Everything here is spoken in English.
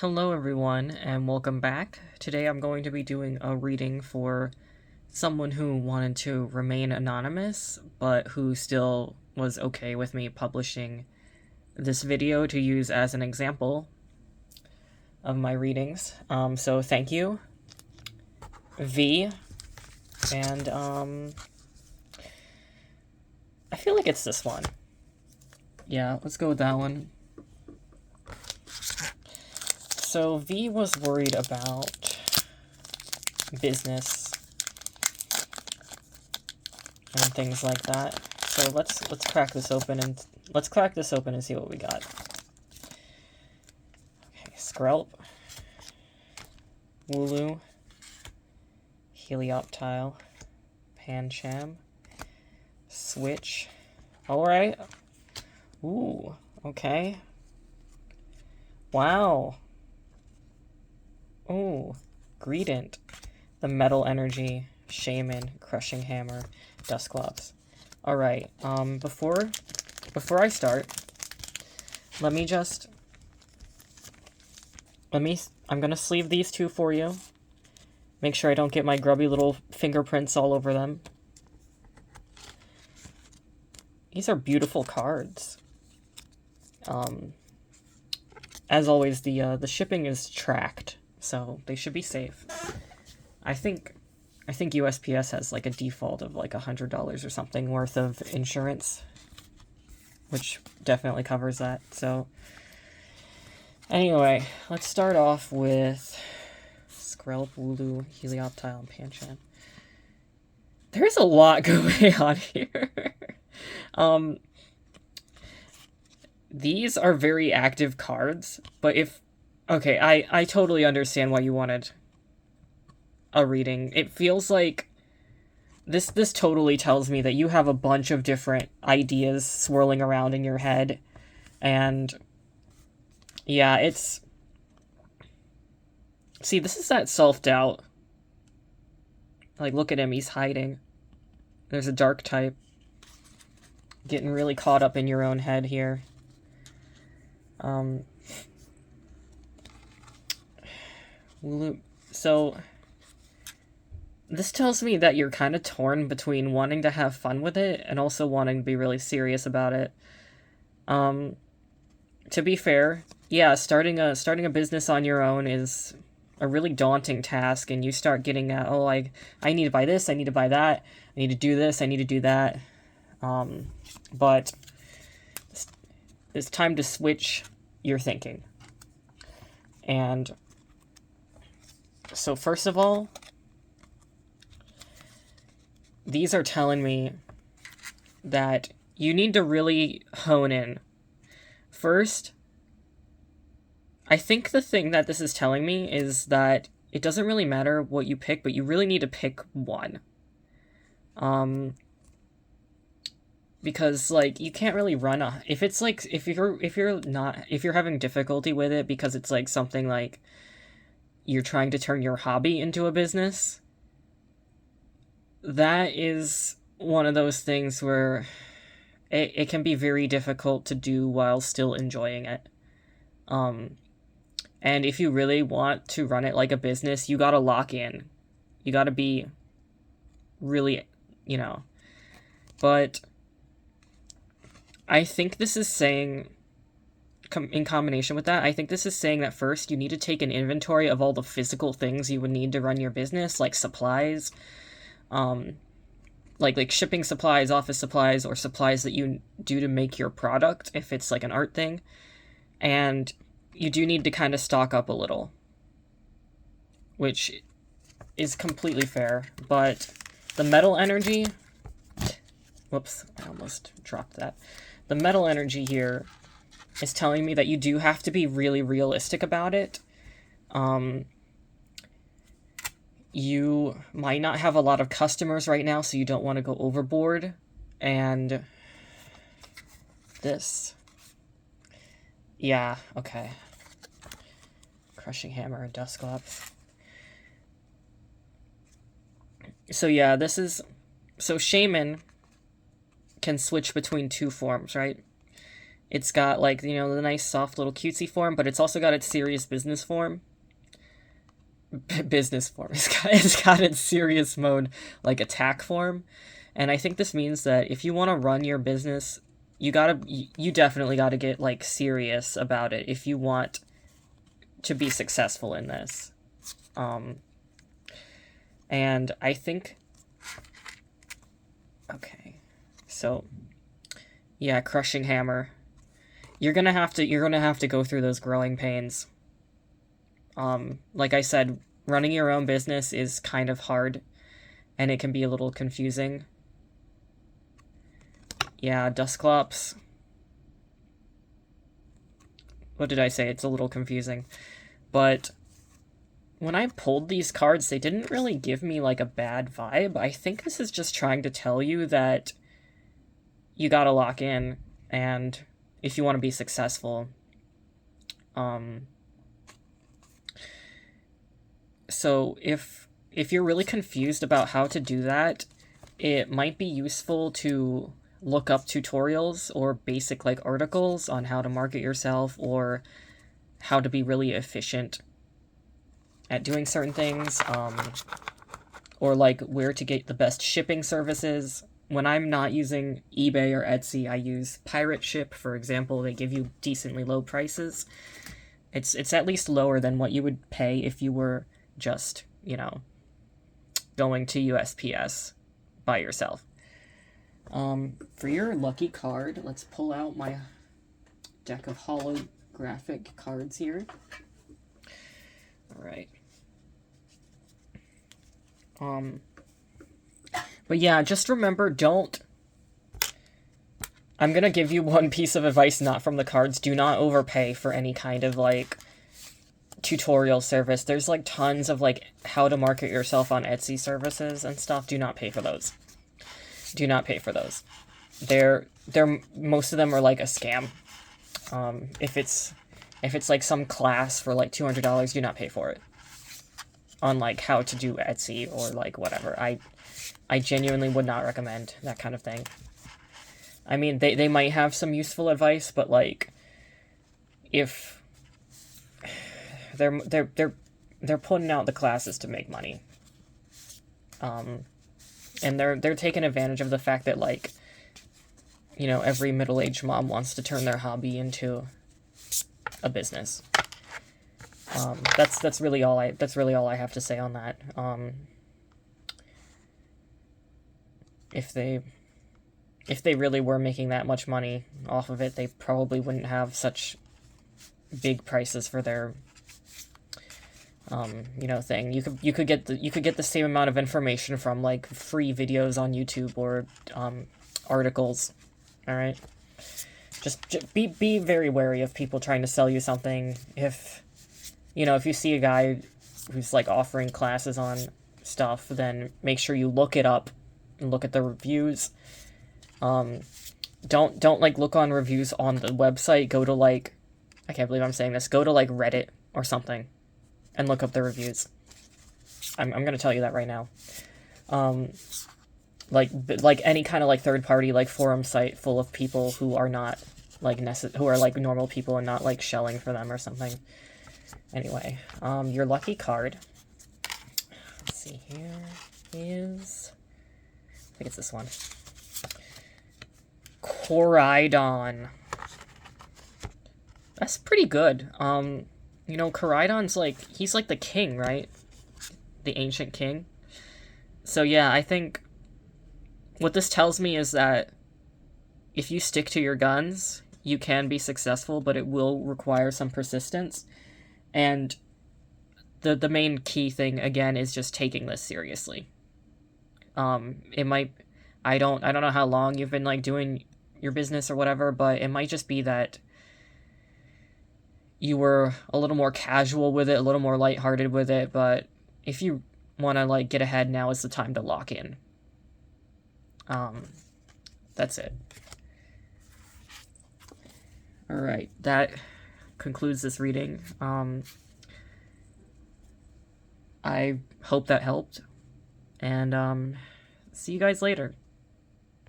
Hello everyone and welcome back. Today I'm going to be doing a reading for someone who wanted to remain anonymous, but who still was okay with me publishing this video to use as an example of my readings. So thank you, V, and I feel like it's this one. Yeah, let's go with that one. So V was worried about business and things like that. So let's crack this open and see what we got. Okay, Skrelp, Wooloo, Helioptile, Pancham, Switch. Alright. Ooh, okay. Wow. Ooh, Greedent, the Metal Energy, Shaman, Crushing Hammer, Dusclops. Alright, before I start, I'm gonna sleeve these two for you. Make sure I don't get my grubby little fingerprints all over them. These are beautiful cards. As always, the shipping is tracked, so they should be safe. I think USPS has like a default of like $100 or something worth of insurance, which definitely covers that. So anyway, let's start off with Skrelp, Wooloo, Helioptile, and Pancham. There's a lot going on here. These are very active cards, but okay, I totally understand why you wanted a reading. It feels like this totally tells me that you have a bunch of different ideas swirling around in your head, and yeah, see, this is that self-doubt. Like, look at him, he's hiding. There's a dark type. Getting really caught up in your own head here. So this tells me that you're kind of torn between wanting to have fun with it and also wanting to be really serious about it. To be fair, yeah, starting a business on your own is a really daunting task, and you start getting at, oh, I need to buy this, I need to buy that, I need to do this, I need to do that. But it's time to switch your thinking. And so first of all, these are telling me that you need to really hone in. First, I think the thing that this is telling me is that it doesn't really matter what you pick, but you really need to pick one. Because like you can't really run if you're having difficulty with it because it's like something like you're trying to turn your hobby into a business. That is one of those things where it can be very difficult to do while still enjoying it. And if you really want to run it like a business, you gotta lock in. You gotta be really, but I think this is saying, in combination with that, I think this is saying that first you need to take an inventory of all the physical things you would need to run your business, like supplies, like shipping supplies, office supplies, or supplies that you do to make your product, if it's like an art thing. And you do need to kind of stock up a little, which is completely fair. But the metal energy, whoops, I almost dropped that. The metal energy here is telling me that you do have to be really realistic about it. You might not have a lot of customers right now, so you don't want to go overboard. And this. Yeah, okay. Crushing Hammer and Dusclops. So yeah, this is... So Shaman can switch between two forms, right? It's got, like, you know, the nice soft little cutesy form, but it's also got its serious business form. Business form. It's got its serious mode, like, attack form. And I think this means that if you want to run your business, you definitely gotta get, like, serious about it if you want to be successful in this. And I think, okay, so, yeah, crushing hammer. You're gonna have to go through those growing pains. Like I said, running your own business is kind of hard, and it can be a little confusing. Yeah, Dusclops. What did I say? It's a little confusing. But when I pulled these cards, they didn't really give me, like, a bad vibe. I think this is just trying to tell you that you gotta lock in, and if you want to be successful. So if you're really confused about how to do that, it might be useful to look up tutorials or basic, like, articles on how to market yourself or how to be really efficient at doing certain things, or, like, where to get the best shipping services. When I'm not using eBay or Etsy, I use Pirate Ship, for example. They give you decently low prices. It's at least lower than what you would pay if you were just, you know, going to USPS by yourself. For your lucky card, let's pull out my deck of holographic cards here. All right. But yeah, just remember, I'm gonna give you one piece of advice not from the cards. Do not overpay for any kind of, like, tutorial service. There's, like, tons of, like, how to market yourself on Etsy services and stuff. Do not pay for those. Do not pay for those. They're most of them are, like, a scam. If it's like some class for, like, $200, do not pay for it. On, like, how to do Etsy or, like, whatever. I genuinely would not recommend that kind of thing. I mean, they might have some useful advice, but, like, if they're putting out the classes to make money, and they're taking advantage of the fact that, like, you know, every middle-aged mom wants to turn their hobby into a business. That's really all I have to say on that. If they really were making that much money off of it, they probably wouldn't have such big prices for their you know, thing. You could get the same amount of information from, like, free videos on YouTube or articles. All right, just be very wary of people trying to sell you something. If you see a guy who's, like, offering classes on stuff, then make sure you look it up and look at the reviews. Don't like look on reviews on the website. Go to, like, I can't believe I'm saying this. Go to, like, Reddit or something and look up the reviews. I'm gonna tell you that right now. Like any kind of, like, third party, like, forum site full of people who are not, like, who are, like, normal people and not, like, shelling for them or something. Anyway, your lucky card. Let's see, here is, I think it's this one. Coridon. That's pretty good. You know, Coridon's, like, he's, like, the king, right? The ancient king. So yeah, I think what this tells me is that if you stick to your guns, you can be successful, but it will require some persistence. And the main key thing, again, is just taking this seriously. It might, I don't know how long you've been, like, doing your business or whatever, but it might just be that you were a little more casual with it, a little more lighthearted with it, but if you want to, like, get ahead, now is the time to lock in. That's it. Alright, that concludes this reading. I hope that helped, and see you guys later.